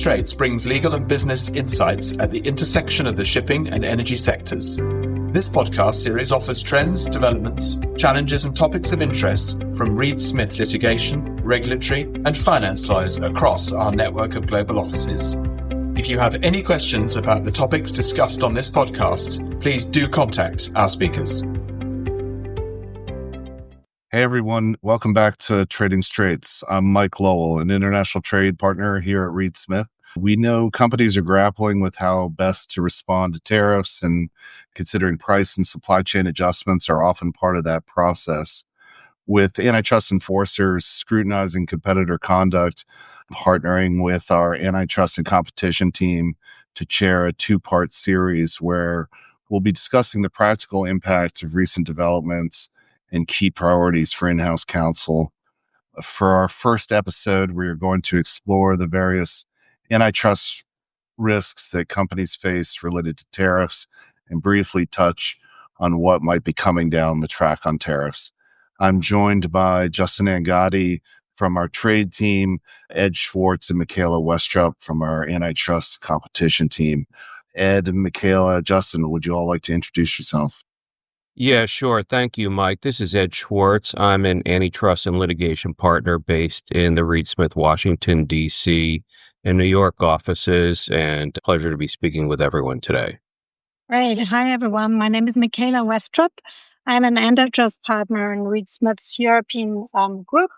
Straits brings legal and business insights at the intersection of the shipping and energy sectors. This podcast series offers trends, developments, challenges, and topics of interest from Reed Smith litigation, regulatory, and finance lawyers across our network of global offices. If you have any questions about the topics discussed on this podcast, please do contact our speakers. Hey everyone, welcome back to Trading Straits. I'm Mike Lowell, an international trade partner here at Reed Smith. We know companies are grappling with how best to respond to tariffs, and considering price and supply chain adjustments are often part of that process. With antitrust enforcers scrutinizing competitor conduct, partnering with our antitrust and competition team to chair a two-part series where we'll be discussing the practical impact of recent developments and key priorities for in-house counsel. For our first episode, we are going to explore the various antitrust risks that companies face related to tariffs and briefly touch on what might be coming down the track on tariffs. I'm joined by Justin Angotti from our trade team, Ed Schwartz and Michaela Westrup from our antitrust competition team. Ed and Michaela, Justin, would you all like to introduce yourself? Yeah, sure. Thank you, Mike. This is Ed Schwartz. I'm an antitrust and litigation partner based in the Reed Smith, Washington, D.C. and New York offices, and pleasure to be speaking with everyone today. Great. Hi, everyone. My name is Michaela Westrup. I'm an antitrust partner in Reed Smith's European group.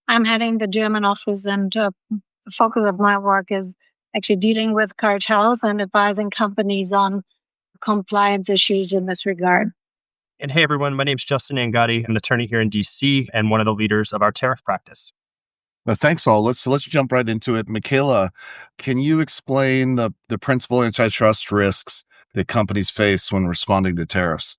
I'm heading the German office, and the focus of my work is actually dealing with cartels and advising companies on compliance issues in this regard. And hey, everyone, my name is Justin Angotti. I'm an attorney here in DC and one of the leaders of our tariff practice. Well, thanks all. Let's jump right into it. Michaela, can you explain the principal antitrust risks that companies face when responding to tariffs?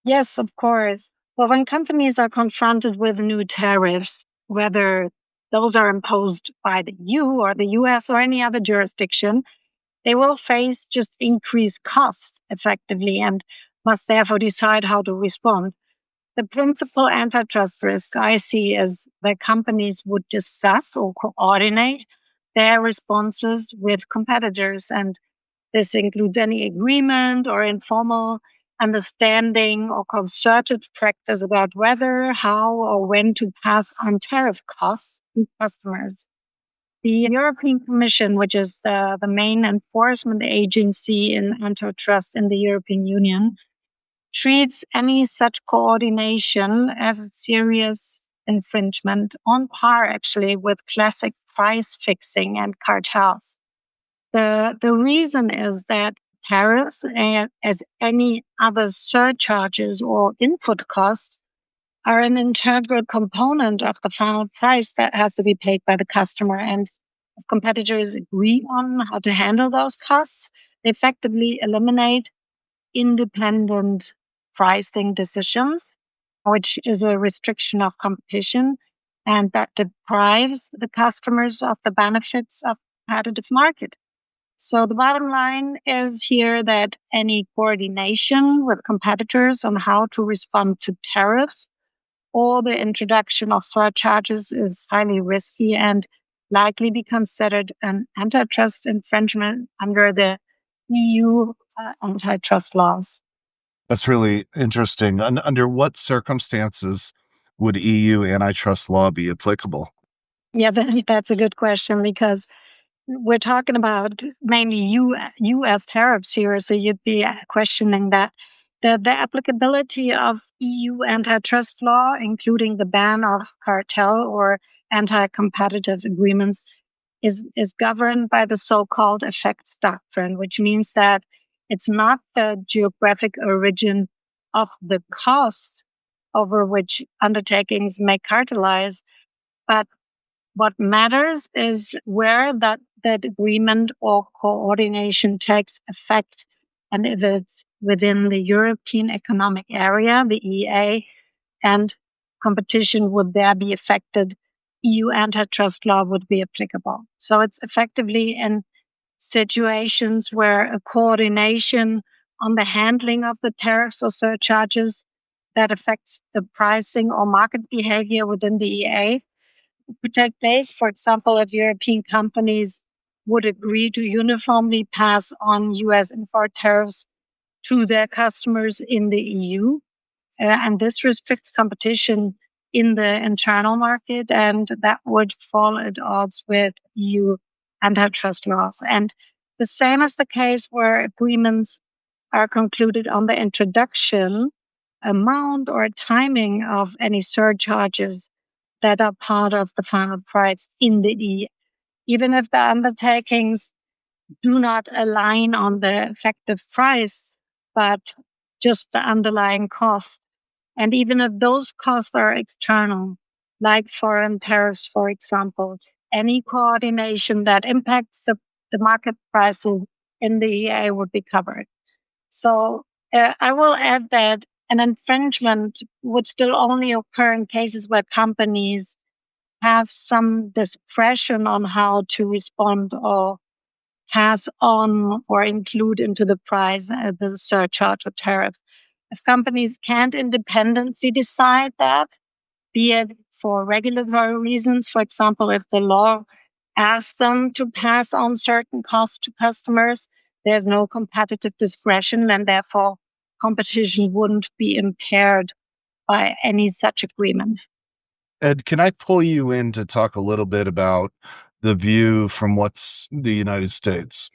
Yes, of course. Well, when companies are confronted with new tariffs, whether those are imposed by the EU or the US or any other jurisdiction, they will face just increased costs effectively and must therefore decide how to respond. The principal antitrust risk I see is that companies would discuss or coordinate their responses with competitors. And this includes any agreement or informal understanding or concerted practice about whether, how, or when to pass on tariff costs to customers. The European Commission, which is the main enforcement agency in antitrust in the European Union, treats any such coordination as a serious infringement on par actually with classic price fixing and cartels. The reason is that tariffs, as any other surcharges or input costs, are an integral component of the final price that has to be paid by the customer. And if competitors agree on how to handle those costs, they effectively eliminate independent pricing decisions, which is a restriction of competition, and that deprives the customers of the benefits of a competitive market. So the bottom line is here that any coordination with competitors on how to respond to tariffs or the introduction of surcharges is highly risky and likely be considered an antitrust infringement under the EU antitrust laws. That's really interesting. Under what circumstances would EU antitrust law be applicable? Yeah, that's a good question because we're talking about mainly U.S. tariffs here. So you'd be questioning that the applicability of EU antitrust law, including the ban of cartel or anti-competitive agreements, is governed by the so-called effects doctrine, which means that it's not the geographic origin of the cost over which undertakings may cartelize, but what matters is where that agreement or coordination takes effect. And if it's within the European Economic Area, the EEA, and competition would there be affected, EU antitrust law would be applicable. So it's effectively in situations where a coordination on the handling of the tariffs or surcharges that affects the pricing or market behavior within the EEA could take place. For example, if European companies would agree to uniformly pass on U.S. import tariffs to their customers in the EU. And this restricts competition in the internal market, and that would fall at odds with EU antitrust laws. And the same is the case where agreements are concluded on the introduction, amount, or timing of any surcharges that are part of the final price in the EU. Even if the undertakings do not align on the effective price, but just the underlying cost. And even if those costs are external, like foreign tariffs, for example, any coordination that impacts the market prices in the EA would be covered. So I will add that an infringement would still only occur in cases where companies have some discretion on how to respond or pass on or include into the price the surcharge or tariff. If companies can't independently decide that, be it for regulatory reasons, for example, if the law asks them to pass on certain costs to customers, there's no competitive discretion, and therefore competition wouldn't be impaired by any such agreement. Ed, can I pull you in to talk a little bit about the view from what's the United States?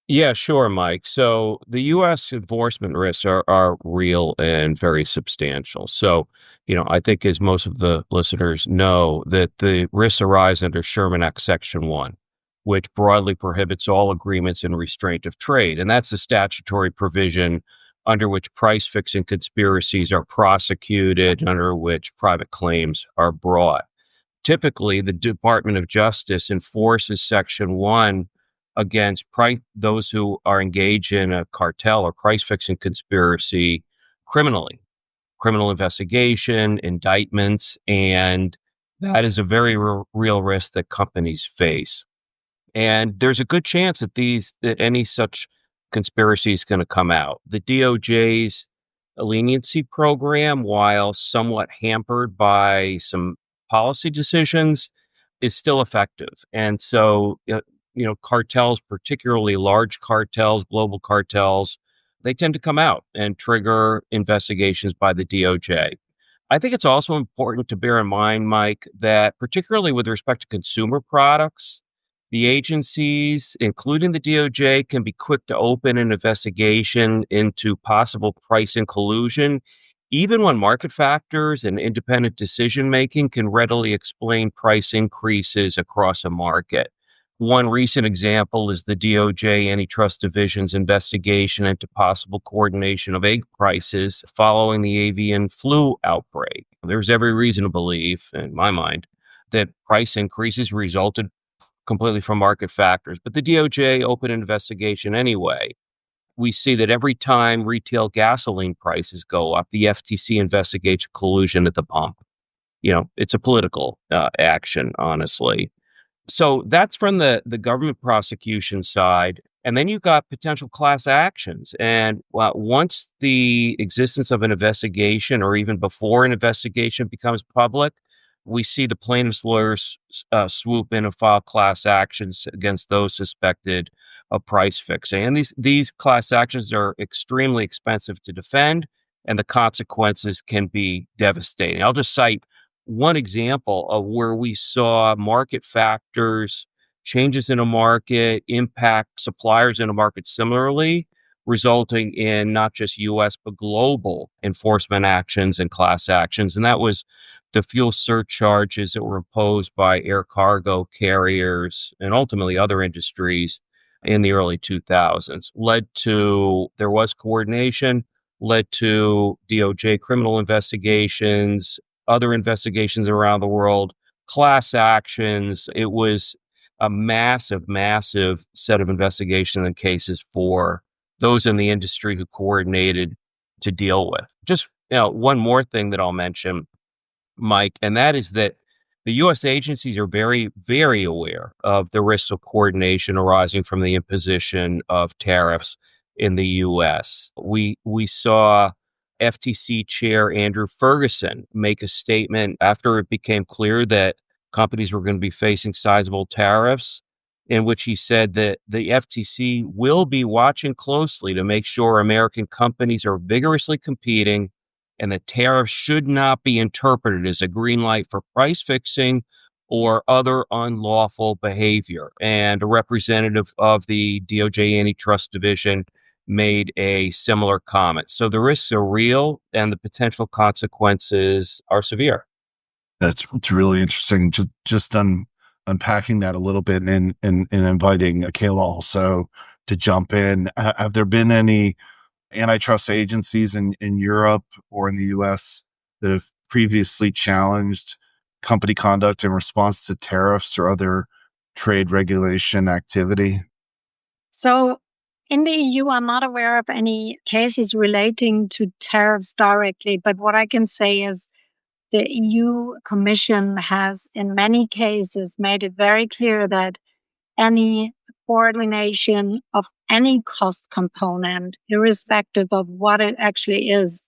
Yeah, sure, Mike. So the U.S. enforcement risks are real and very substantial. So, I think as most of the listeners know, that the risks arise under Sherman Act Section 1, which broadly prohibits all agreements in restraint of trade. And that's the statutory provision under which price fixing conspiracies are prosecuted, under which private claims are brought. Typically, the Department of Justice enforces Section 1 against those who are engaged in a cartel or price-fixing conspiracy criminally. Criminal investigation, indictments, and that is a very real risk that companies face. And there's a good chance that any such conspiracy is going to come out. The DOJ's leniency program, while somewhat hampered by some policy decisions, is still effective. And so, cartels, particularly large cartels, global cartels, they tend to come out and trigger investigations by the DOJ. I think it's also important to bear in mind, Mike, that particularly with respect to consumer products, the agencies, including the DOJ, can be quick to open an investigation into possible pricing collusion, even when market factors and independent decision-making can readily explain price increases across a market. One recent example is the DOJ Antitrust Division's investigation into possible coordination of egg prices following the avian flu outbreak. There's every reason to believe, in my mind, that price increases resulted completely from market factors. But the DOJ opened an investigation anyway. We see that every time retail gasoline prices go up, the FTC investigates collusion at the pump. It's a political action, honestly. So that's from the government prosecution side. And then you've got potential class actions. And once the existence of an investigation or even before an investigation becomes public, we see the plaintiff's lawyers swoop in and file class actions against those suspected of price fixing. And these class actions are extremely expensive to defend, and the consequences can be devastating. I'll just cite one example of where we saw market factors, changes in a market, impact suppliers in a market similarly, resulting in not just U.S. but global enforcement actions and class actions. And that was the fuel surcharges that were imposed by air cargo carriers and ultimately other industries in the early 2000s. There was coordination, led to DOJ criminal investigations, other investigations around the world, class actions. It was a massive, massive set of investigation and cases for those in the industry who coordinated to deal with. Just one more thing that I'll mention, Mike, and that is that the U.S. agencies are very, very aware of the risks of coordination arising from the imposition of tariffs in the U.S. We saw FTC Chair Andrew Ferguson make a statement after it became clear that companies were going to be facing sizable tariffs. in which he said that the FTC will be watching closely to make sure American companies are vigorously competing and that tariffs should not be interpreted as a green light for price fixing or other unlawful behavior. And a representative of the DOJ Antitrust Division made a similar comment. So the risks are real and the potential consequences are severe. It's really interesting. Just unpacking that a little bit and inviting Michaela also to jump in. Have there been any antitrust agencies in Europe or in the US that have previously challenged company conduct in response to tariffs or other trade regulation activity? So in the EU, I'm not aware of any cases relating to tariffs directly, but what I can say is the EU Commission has, in many cases, made it very clear that any coordination of any cost component, irrespective of what it actually is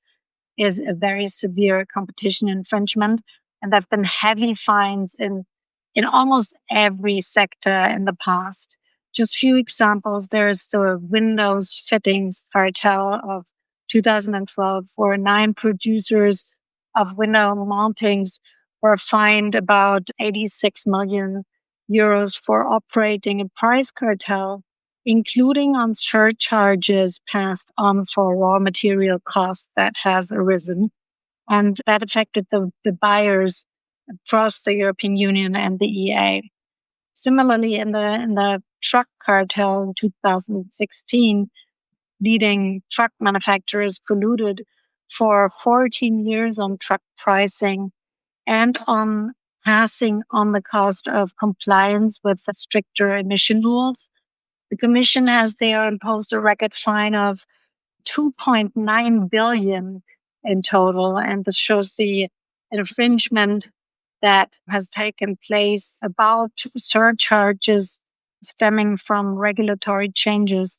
a very severe competition infringement. And there have been heavy fines in almost every sector in the past. Just a few examples. There's the Windows fittings cartel of 2012, where 9 producers of window mountings were fined about 86 million euros for operating a price cartel, including on surcharges passed on for raw material costs that has arisen. And that affected the buyers across the European Union and the EA. Similarly, in the truck cartel in 2016, leading truck manufacturers colluded for 14 years on truck pricing and on passing on the cost of compliance with the stricter emission rules. The Commission has there imposed a record fine of 2.9 billion in total, and this shows the infringement that has taken place about surcharges stemming from regulatory changes.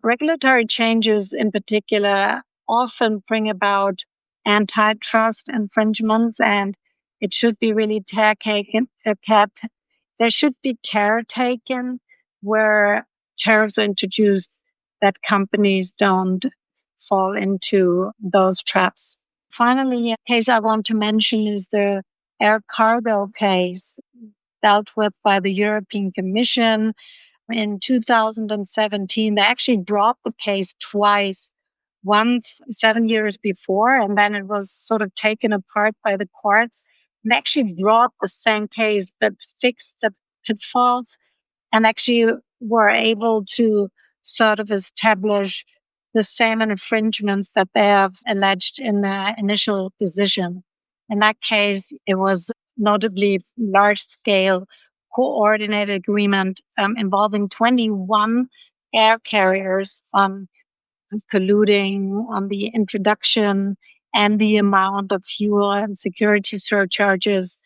Regulatory changes in particular often bring about antitrust infringements, and it should be really there should be care taken where tariffs are introduced that companies don't fall into those traps. Finally, a case I want to mention is the air cargo case dealt with by the European Commission in 2017. They actually brought the case twice, once 7 years before, and then it was sort of taken apart by the courts. And they actually brought the same case but fixed the pitfalls and actually were able to sort of establish the same infringements that they have alleged in the initial decision. In that case, it was notably large-scale coordinated agreement involving 21 air carriers on colluding on the introduction and the amount of fuel and security surcharges.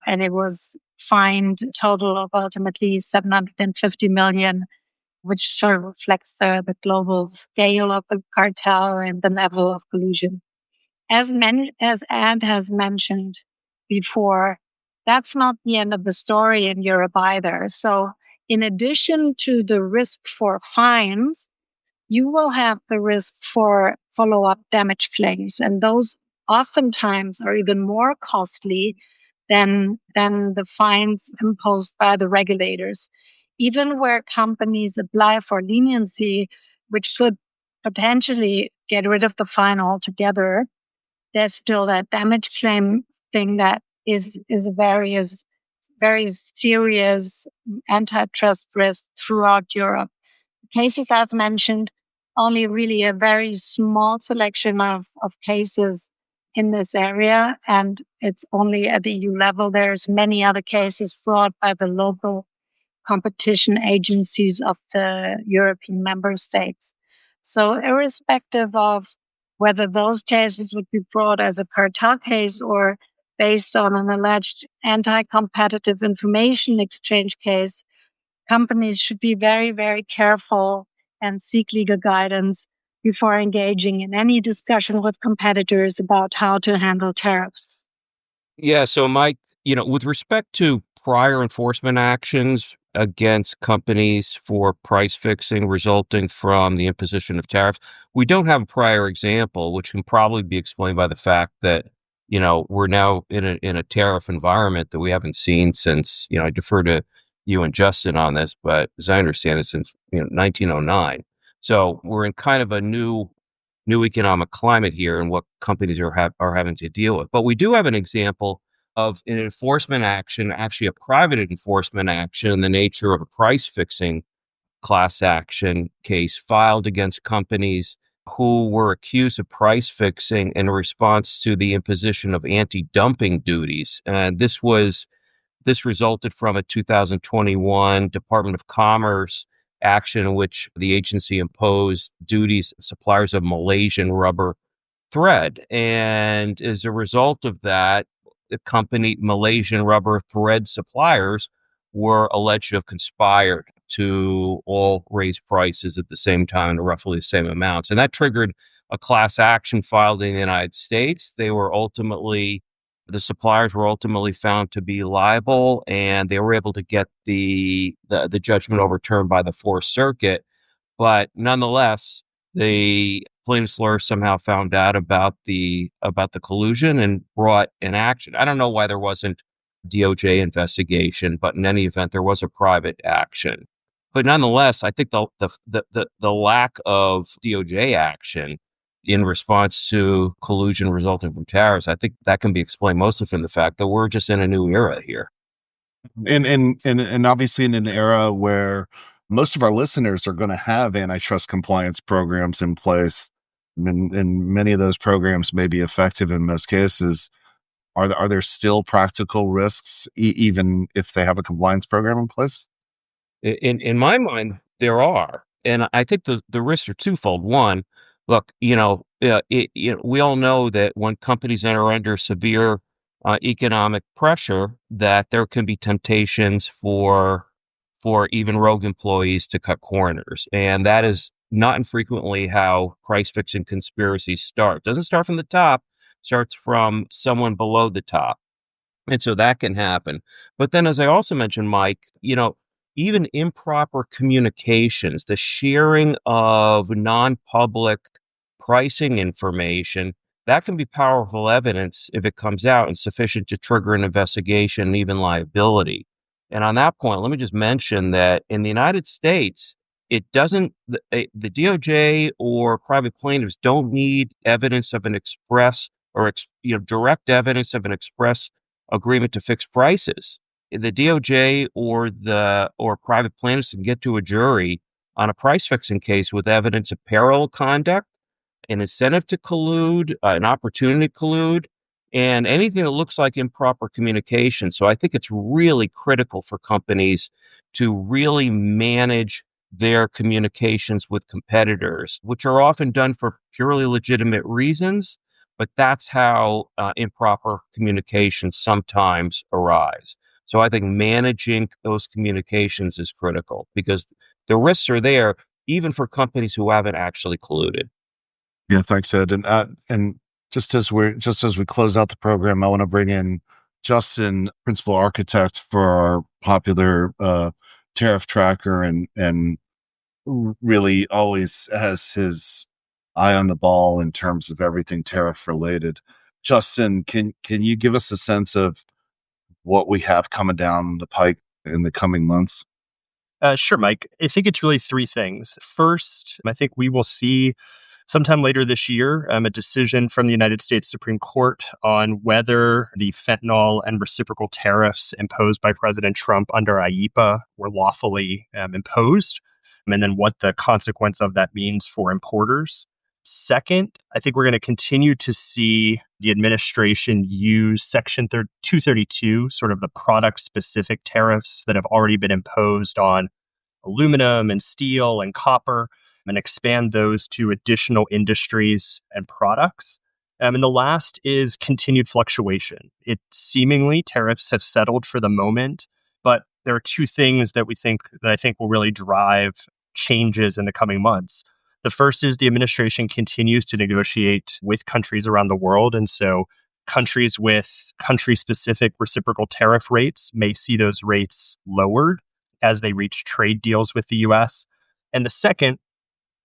And it was fined a total of ultimately 750 million, which sort of reflects the global scale of the cartel and the level of collusion. As Ed has mentioned before, that's not the end of the story in Europe either. So in addition to the risk for fines, you will have the risk for follow-up damage claims. And those oftentimes are even more costly than the fines imposed by the regulators. Even where companies apply for leniency, which could potentially get rid of the fine altogether, there's still that damage claim thing that is a very serious antitrust risk throughout Europe. The cases I've mentioned, only really a very small selection of cases in this area, and it's only at the EU level. There's many other cases brought by the local competition agencies of the European member states. So irrespective of whether those cases would be brought as a cartel case or based on an alleged anti-competitive information exchange case, companies should be very, very careful and seek legal guidance before engaging in any discussion with competitors about how to handle tariffs. Yeah, so Mike, with respect to prior enforcement actions, against companies for price fixing resulting from the imposition of tariffs. We don't have a prior example, which can probably be explained by the fact that, we're now in a tariff environment that we haven't seen since, I defer to you and Justin on this, but as I understand it, since, 1909. So we're in kind of a new economic climate here and what companies are having to deal with. But we do have an example of an enforcement action, actually a private enforcement action in the nature of a price fixing class action case filed against companies who were accused of price fixing in response to the imposition of anti-dumping duties. And this resulted from a 2021 Department of Commerce action in which the agency imposed duties on suppliers of Malaysian rubber thread. And as a result of that, the company Malaysian rubber thread suppliers were alleged to have conspired to all raise prices at the same time in roughly the same amounts. And that triggered a class action filed in the United States. The suppliers were ultimately found to be liable, and they were able to get the judgment overturned by the Fourth Circuit. But nonetheless, the plaintiff's lawyer somehow found out about the collusion and brought an action. I don't know why there wasn't a DOJ investigation, but in any event, there was a private action. But nonetheless, I think the lack of DOJ action in response to collusion resulting from tariffs, I think that can be explained mostly from the fact that we're just in a new era here. And obviously in an era where most of our listeners are going to have antitrust compliance programs in place, and many of those programs may be effective in most cases. Are there still practical risks, even if they have a compliance program in place? In my mind, there are, and I think the risks are twofold. One, look, we all know that when companies enter under severe economic pressure, that there can be temptations for even rogue employees to cut corners, and that is not infrequently how price fixing conspiracies start. It doesn't start from the top; starts from someone below the top. And so that can happen. But then, as I also mentioned, Mike, even improper communications, the sharing of non-public pricing information, that can be powerful evidence if it comes out and sufficient to trigger an investigation and even liability. And on that point, let me just mention that in the United States, it doesn't, the DOJ or private plaintiffs don't need evidence of an express or direct evidence of an express agreement to fix prices. The DOJ or private plaintiffs can get to a jury on a price fixing case with evidence of parallel conduct, an incentive to collude, an opportunity to collude, and anything that looks like improper communication. So I think it's really critical for companies to really manage their communications with competitors, which are often done for purely legitimate reasons, but that's how improper communications sometimes arise. So I think managing those communications is critical because the risks are there even for companies who haven't actually colluded. Yeah, thanks, Ed. And just as we close out the program, I want to bring in Justin, principal architect for our popular tariff tracker, and really always has his eye on the ball in terms of everything tariff related. Justin, can you give us a sense of what we have coming down the pike in the coming months? Sure, Mike. I think it's really three things. First, I think we will see sometime later this year a decision from the United States Supreme Court on whether the fentanyl and reciprocal tariffs imposed by President Trump under IEEPA were lawfully imposed, and then what the consequence of that means for importers. Second, I think we're going to continue to see the administration use Section 232, sort of the product-specific tariffs that have already been imposed on aluminum and steel and copper, and expand those to additional industries and products. And the last is continued fluctuation. It seemingly tariffs have settled for the moment, but there are two things that I think will really drive changes in the coming months. The first is the administration continues to negotiate with countries around the world. And so countries with country-specific reciprocal tariff rates may see those rates lowered. as they reach trade deals with the US. And the second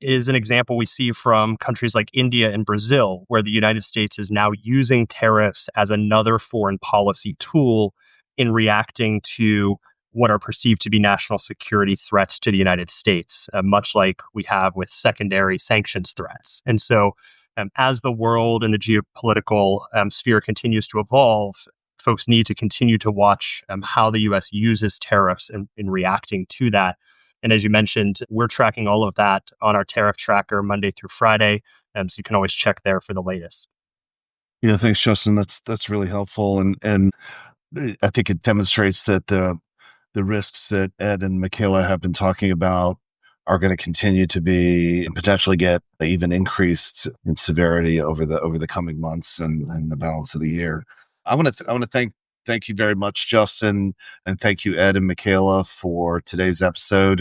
is an example we see from countries like India and Brazil, where the United States is now using tariffs as another foreign policy tool in reacting to what are perceived to be national security threats to the United States, much like we have with secondary sanctions threats. And so as the world and the geopolitical sphere continues to evolve, folks need to continue to watch how the U.S. uses tariffs in reacting to that. And as you mentioned, we're tracking all of that on our tariff tracker Monday through Friday. So you can always check there for the latest. Yeah, thanks, Justin. That's really helpful. And I think it demonstrates that the risks that Ed and Michaela have been talking about are going to continue to be and potentially get even increased in severity over the coming months and the balance of the year. I want to thank you very much, Justin, and thank you, Ed and Michaela, for today's episode,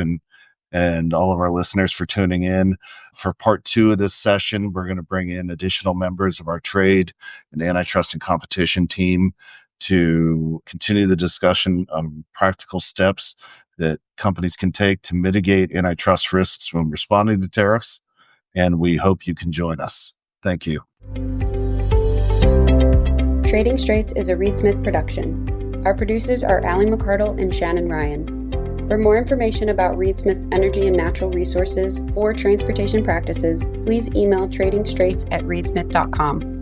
and all of our listeners for tuning in. For part 2 of this session, we're going to bring in additional members of our trade and antitrust and competition team to continue the discussion on practical steps that companies can take to mitigate antitrust risks when responding to tariffs. And we hope you can join us. Thank you. Trading Straits is a Reed Smith production. Our producers are Allie McCardle and Shannon Ryan. For more information about Reed Smith's energy and natural resources or transportation practices, please email tradingstraits@reedsmith.com.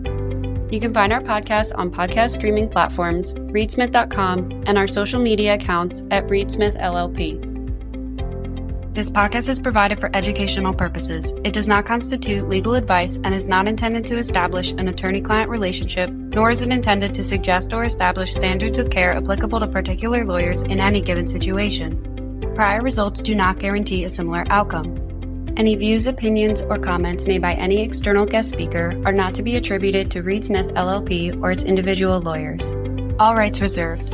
You can find our podcast on podcast streaming platforms, reedsmith.com, and our social media accounts at ReedSmith LLP. This podcast is provided for educational purposes. It does not constitute legal advice and is not intended to establish an attorney-client relationship, nor is it intended to suggest or establish standards of care applicable to particular lawyers in any given situation. Prior results do not guarantee a similar outcome. Any views, opinions, or comments made by any external guest speaker are not to be attributed to Reed Smith LLP or its individual lawyers. All rights reserved.